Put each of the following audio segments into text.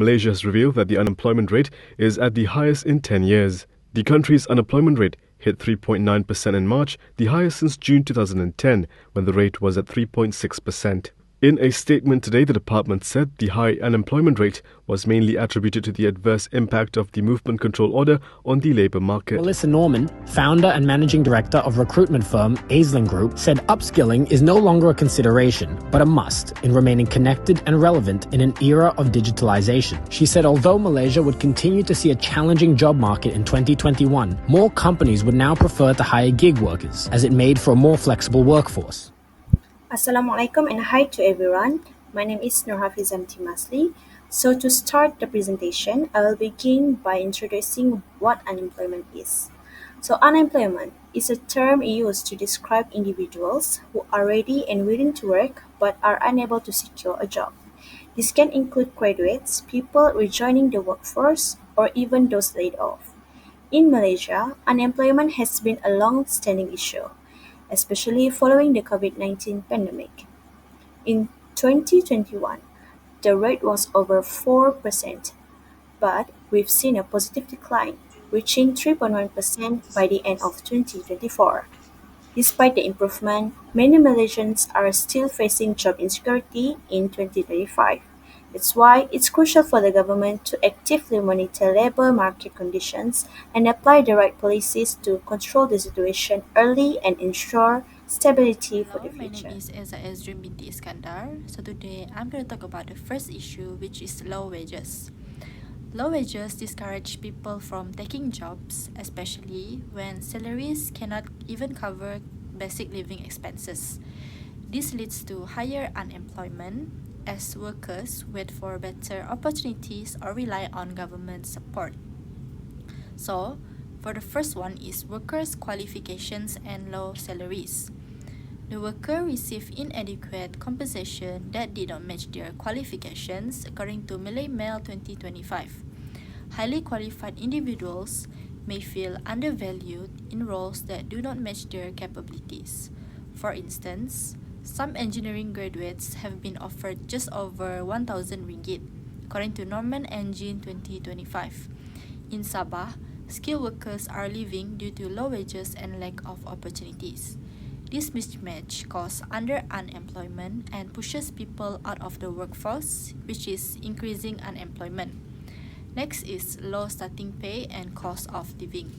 Malaysia has revealed that the unemployment rate is at the highest in 10 years. The country's unemployment rate hit 3.9% in March, the highest since June 2010, when the rate was at 3.6%. In a statement today, the department said the high unemployment rate was mainly attributed to the adverse impact of the Movement Control Order on the labour market. Melissa Norman, founder and managing director of recruitment firm Aisling Group, said upskilling is no longer a consideration, but a must in remaining connected and relevant in an era of digitalization. She said although Malaysia would continue to see a challenging job market in 2021, more companies would now prefer to hire gig workers, as it made for a more flexible workforce. Assalamualaikum and hi to everyone. My name is Nurhafizam Timasli. So to start the presentation, I will begin by introducing what unemployment is. So unemployment is a term used to describe individuals who are ready and willing to work but are unable to secure a job. This can include graduates, people rejoining the workforce, or even those laid off. In Malaysia, unemployment has been a long-standing issue, especially following the COVID-19 pandemic. In 2021, the rate was over 4%, but we've seen a positive decline, reaching 3.1% by the end of 2024. Despite the improvement, many Malaysians are still facing job insecurity in 2025. That's why it's crucial for the government to actively monitor labor market conditions and apply the right policies to control the situation early and ensure stability for Hello, the my name future. is Eza Ezrin binti Iskandar. So today I'm going to talk about the first issue, which is low wages. Low wages discourage people from taking jobs, especially when salaries cannot even cover basic living expenses. This leads to higher unemployment as workers wait for better opportunities or rely on government support. So, for the first one is workers' qualifications and low salaries. The worker received inadequate compensation that did not match their qualifications according to Malay Mail 2025. Highly qualified individuals may feel undervalued in roles that do not match their capabilities. For instance, some engineering graduates have been offered just over 1,000 ringgit, according to Norman Engine 2025. In Sabah, skilled workers are leaving due to low wages and lack of opportunities. This mismatch causes unemployment and pushes people out of the workforce, which is increasing unemployment. Next is low starting pay and cost of living.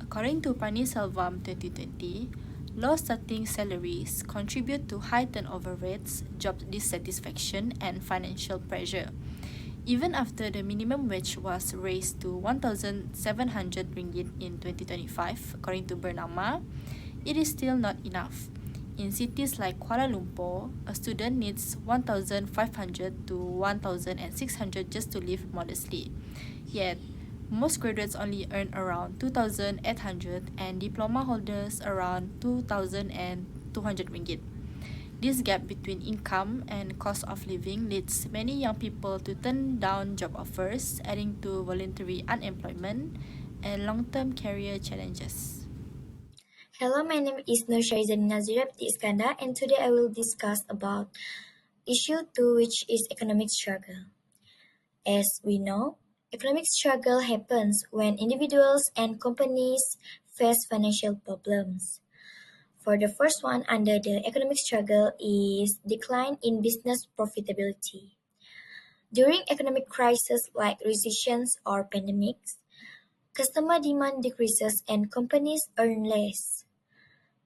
According to Pani Selvam 2020, low starting salaries contribute to high turnover rates, job dissatisfaction, and financial pressure. Even after the minimum wage was raised to 1,700 ringgit in 2025, according to Bernama, it is still not enough. In cities like Kuala Lumpur, a student needs 1,500 to 1,600 just to live modestly. Yet, most graduates only earn around 2,800 and diploma holders around 2,200 ringgit. This gap between income and cost of living leads many young people to turn down job offers, adding to voluntary unemployment and long-term career challenges. Hello, my name is Nur Sharizan Nazira binti Iskandar, and today I will discuss about issue 2, which is economic struggle. As we know, economic struggle happens when individuals and companies face financial problems. For the first one under the economic struggle is decline in business profitability. During economic crises like recessions or pandemics, customer demand decreases and companies earn less.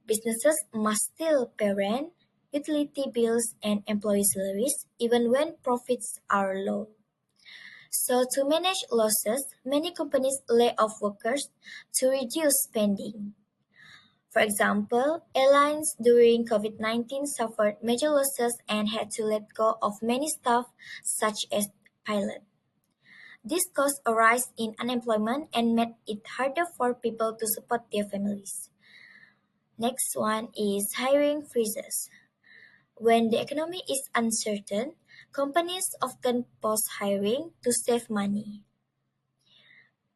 Businesses must still pay rent, utility bills, and employee salaries even when profits are low. So to manage losses, many companies lay off workers to reduce spending. For example, airlines during COVID-19 suffered major losses and had to let go of many staff such as pilots. This caused a rise in unemployment and made it harder for people to support their families. Next one is hiring freezes. When the economy is uncertain, companies often pause hiring to save money.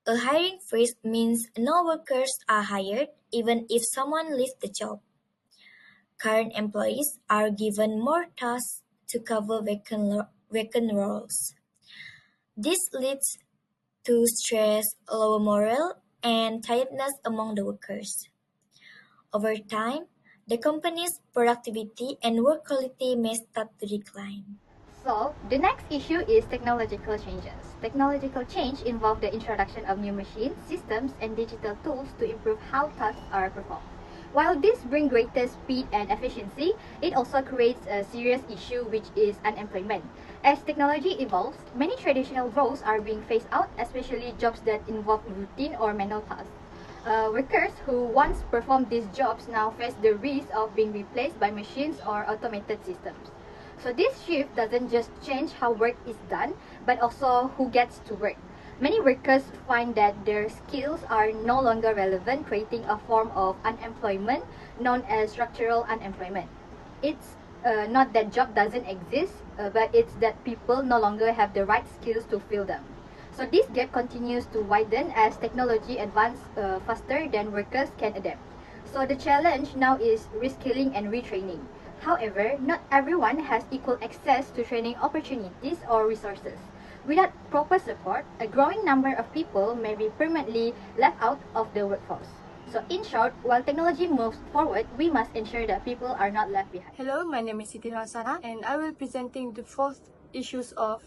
A hiring freeze means no workers are hired even if someone leaves the job. Current employees are given more tasks to cover vacant roles. This leads to stress, low morale, and tiredness among the workers. Over time, the company's productivity and work quality may start to decline. So, the next issue is technological changes. Technological change involves the introduction of new machines, systems, and digital tools to improve how tasks are performed. While this brings greater speed and efficiency, it also creates a serious issue which is unemployment. As technology evolves, many traditional roles are being phased out, especially jobs that involve routine or manual tasks. Workers who once performed these jobs now face the risk of being replaced by machines or automated systems. So this shift doesn't just change how work is done, but also who gets to work. Many workers find that their skills are no longer relevant, creating a form of unemployment known as structural unemployment. It's not that job doesn't exist, but it's that people no longer have the right skills to fill them. So this gap continues to widen as technology advances faster than workers can adapt. So the challenge now is reskilling and retraining. However, not everyone has equal access to training opportunities or resources. Without proper support, a growing number of people may be permanently left out of the workforce. So in short, while technology moves forward, we must ensure that people are not left behind. Hello, my name is Siti Hassana and I will presenting the fourth issues of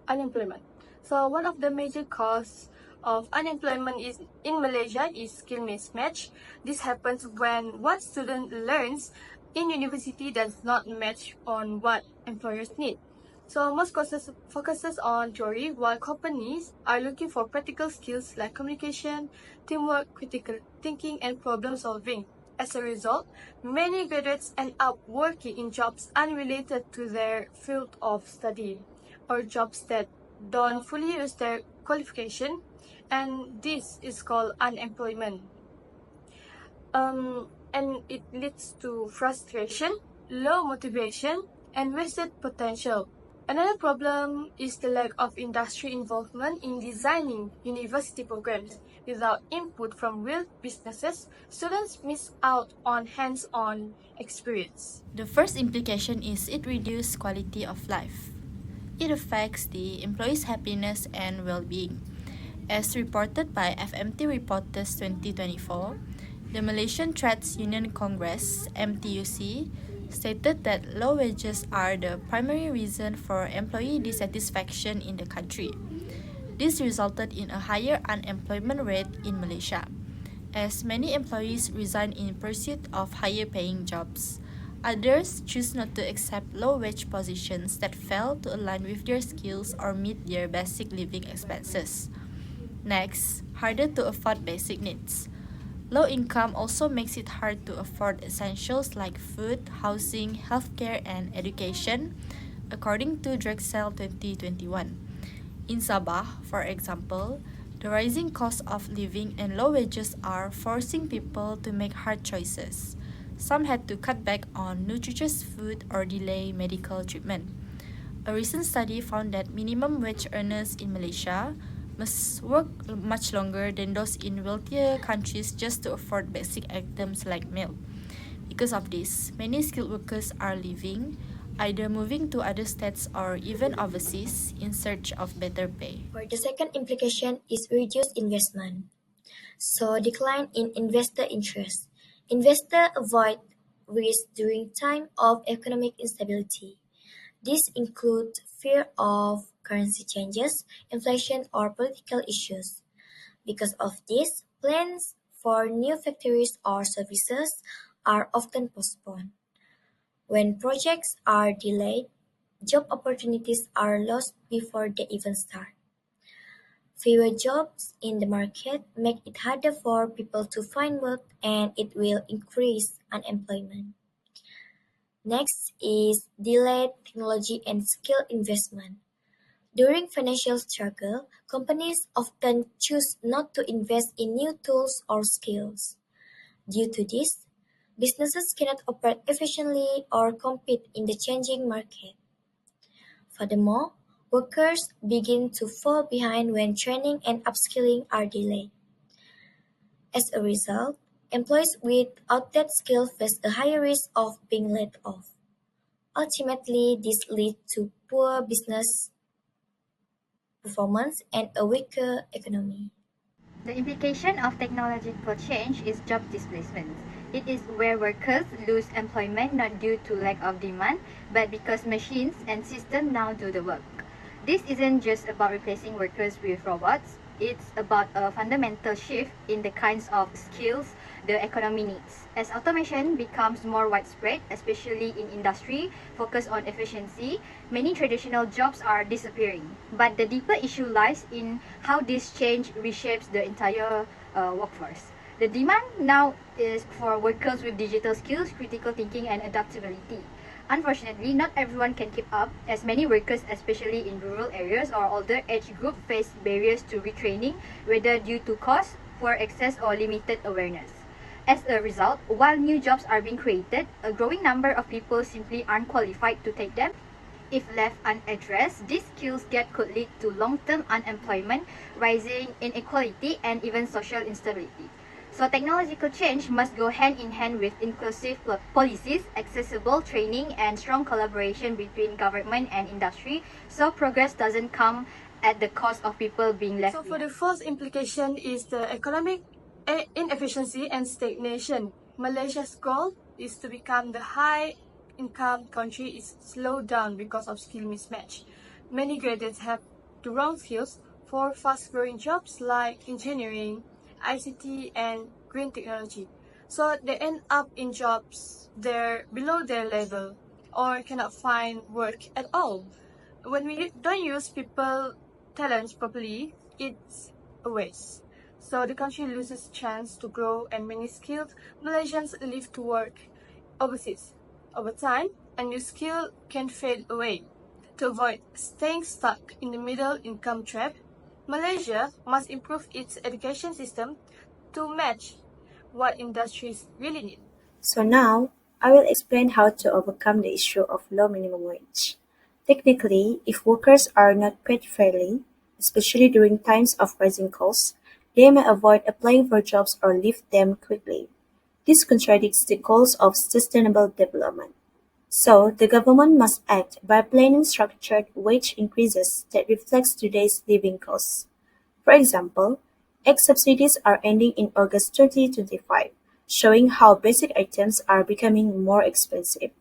unemployment. So one of the major causes of unemployment is in Malaysia is skill mismatch. This happens when what student learns in university does not match on what employers need. So most courses focuses on theory while companies are looking for practical skills like communication, teamwork, critical thinking and problem solving. As a result, many graduates end up working in jobs unrelated to their field of study or jobs that don't fully use their qualification, and this is called unemployment. And it leads to frustration, low motivation, and wasted potential. Another problem is the lack of industry involvement in designing university programs. Without input from real businesses, students miss out on hands-on experience. The first implication is it reduces quality of life. It affects the employees' happiness and well-being. As reported by FMT Reporters 2024, the Malaysian Trades Union Congress (MTUC) stated that low wages are the primary reason for employee dissatisfaction in the country. This resulted in a higher unemployment rate in Malaysia, as many employees resign in pursuit of higher paying jobs. Others choose not to accept low-wage positions that fail to align with their skills or meet their basic living expenses. Next, harder to afford basic needs. Low income also makes it hard to afford essentials like food, housing, healthcare, and education, according to Drexel 2021. In Sabah, for example, the rising cost of living and low wages are forcing people to make hard choices. Some had to cut back on nutritious food or delay medical treatment. A recent study found that minimum wage earners in Malaysia must work much longer than those in wealthier countries just to afford basic items like milk. Because of this, many skilled workers are leaving, either moving to other states or even overseas in search of better pay. For the second implication is reduced investment. So decline in investor interest. Investors avoid risk during time of economic instability. This includes fear of currency changes, inflation, or political issues. Because of this, plans for new factories or services are often postponed. When projects are delayed, job opportunities are lost before they even start. Fewer jobs in the market make it harder for people to find work and it will increase unemployment. Next is delayed technology and skill investment. During financial struggle, companies often choose not to invest in new tools or skills. Due to this, businesses cannot operate efficiently or compete in the changing market. Furthermore, workers begin to fall behind when training and upskilling are delayed. As a result, employees with outdated skills face a higher risk of being laid off. Ultimately, this leads to poor business performance, and a weaker economy. The implication of technological change is job displacement. It is where workers lose employment not due to lack of demand, but because machines and systems now do the work. This isn't just about replacing workers with robots, it's about a fundamental shift in the kinds of skills the economy needs. As automation becomes more widespread, especially in industry focused on efficiency, many traditional jobs are disappearing. But the deeper issue lies in how this change reshapes the entire workforce. The demand now is for workers with digital skills, critical thinking, and adaptability. Unfortunately, not everyone can keep up, as many workers, especially in rural areas or older age group, face barriers to retraining, whether due to cost, poor access, or limited awareness. As a result, while new jobs are being created, a growing number of people simply aren't qualified to take them. If left unaddressed, this skills gap could lead to long-term unemployment, rising inequality, and even social instability. So technological change must go hand in hand with inclusive policies, accessible training, and strong collaboration between government and industry, so progress doesn't come at the cost of people being left So for behind. the first implication is the economic inefficiency and stagnation. Malaysia's goal is to become the high-income country is slowed down because of skill mismatch. Many graduates have the wrong skills for fast-growing jobs like engineering, ICT, and green technology. So they end up in jobs they're below their level or cannot find work at all. When we don't use people talents properly, it's a waste. So the country loses chance to grow and many skilled Malaysians leave to work overseas. Over time, a new skill can fade away. To avoid staying stuck in the middle income trap, Malaysia must improve its education system to match what industries really need. So now, I will explain how to overcome the issue of low minimum wage. Technically, if workers are not paid fairly, especially during times of rising costs, they may avoid applying for jobs or leave them quickly. This contradicts the goals of sustainable development. So, the government must act by planning structured wage increases that reflects today's living costs. For example, egg subsidies are ending in August 2025, showing how basic items are becoming more expensive.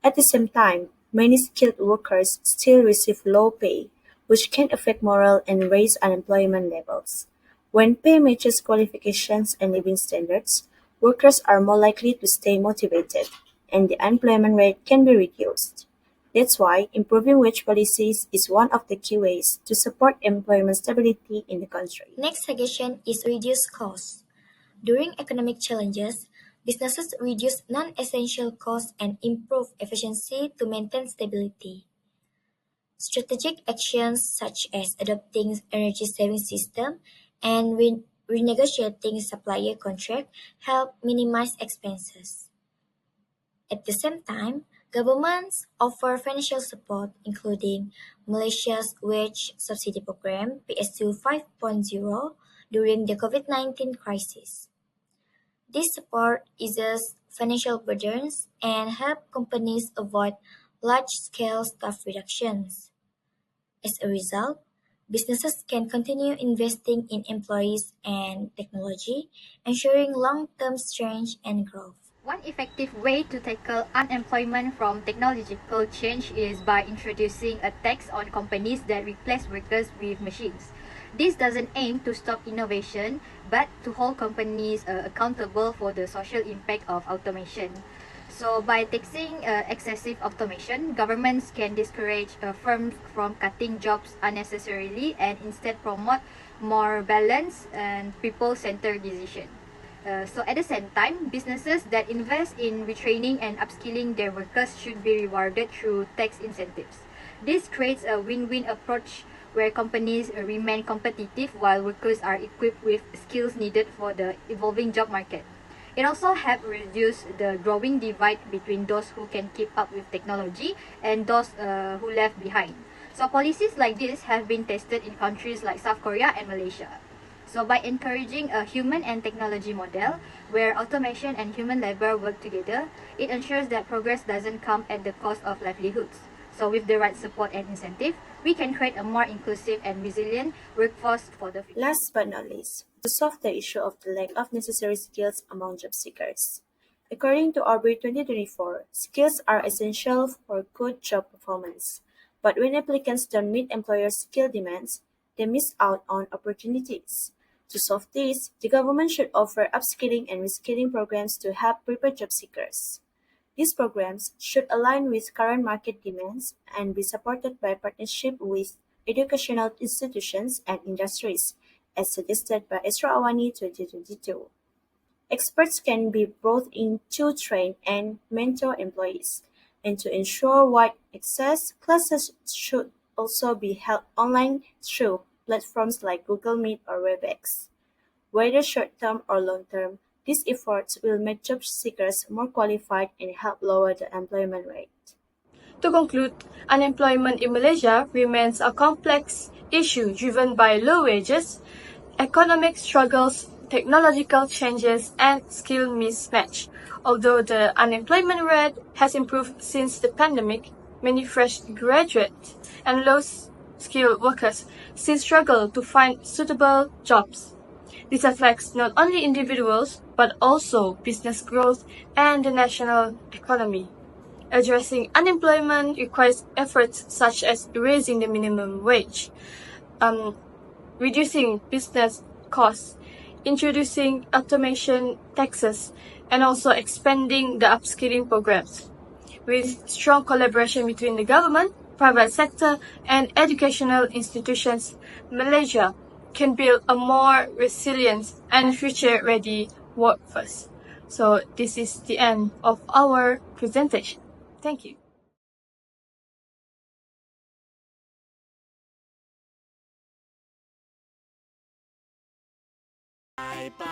At the same time, many skilled workers still receive low pay, which can affect morale and raise unemployment levels. When pay matches qualifications and living standards, workers are more likely to stay motivated, and the unemployment rate can be reduced. That's why improving wage policies is one of the key ways to support employment stability in the country. Next suggestion is reduce costs. During economic challenges, businesses reduce non-essential costs and improve efficiency to maintain stability. Strategic actions such as adopting energy-saving systems and renegotiating supplier contracts help minimize expenses. At the same time, governments offer financial support, including Malaysia's wage subsidy program (PSU 5.0) during the COVID-19 crisis. This support eases financial burdens and help companies avoid large-scale staff reductions. As a result, businesses can continue investing in employees and technology, ensuring long-term strength and growth. One effective way to tackle unemployment from technological change is by introducing a tax on companies that replace workers with machines. This doesn't aim to stop innovation, but to hold companies accountable for the social impact of automation. So by taxing excessive automation, governments can discourage firms from cutting jobs unnecessarily and instead promote more balanced and people-centered decisions. So at the same time, businesses that invest in retraining and upskilling their workers should be rewarded through tax incentives. This creates a win-win approach where companies remain competitive while workers are equipped with skills needed for the evolving job market. It also helps reduce the growing divide between those who can keep up with technology and those who left behind. So policies like this have been tested in countries like South Korea and Malaysia. So by encouraging a human and technology model where automation and human labor work together, it ensures that progress doesn't come at the cost of livelihoods. So with the right support and incentive, we can create a more inclusive and resilient workforce for the future. Last but not least, to solve the issue of the lack of necessary skills among job seekers. According to Aubrey 2024, skills are essential for good job performance. But when applicants don't meet employers' skill demands, they miss out on opportunities. To solve this, the government should offer upskilling and reskilling programs to help prepare job seekers. These programs should align with current market demands and be supported by partnership with educational institutions and industries, as suggested by Esra Awani 2022. Experts can be brought in to train and mentor employees, and to ensure wide access, classes should also be held online through platforms like Google Meet or WebEx. Whether short-term or long-term, these efforts will make job seekers more qualified and help lower the employment rate. To conclude, unemployment in Malaysia remains a complex issue driven by low wages, economic struggles, technological changes, and skill mismatch. Although the unemployment rate has improved since the pandemic, many fresh graduates and low-skilled workers still struggle to find suitable jobs. This affects not only individuals, but also business growth and the national economy. Addressing unemployment requires efforts such as raising the minimum wage, reducing business costs, introducing automation taxes, and also expanding the upskilling programs. With strong collaboration between the government, private sector, and educational institutions, Malaysia can build a more resilient and future-ready workforce. So this is the end of our presentation. Thank you.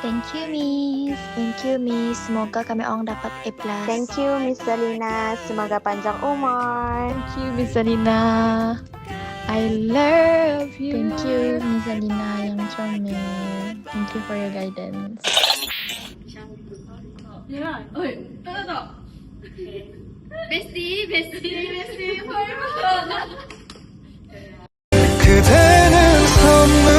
Thank you, Miss. Thank you, Miss. Semoga kami orang dapat A+. Thank you, Miss Zalina. Semoga panjang umur. Thank you, Miss Zalina. I love you. Thank you, Miss Alina yang comel. Thank you for your guidance. 그대는 선물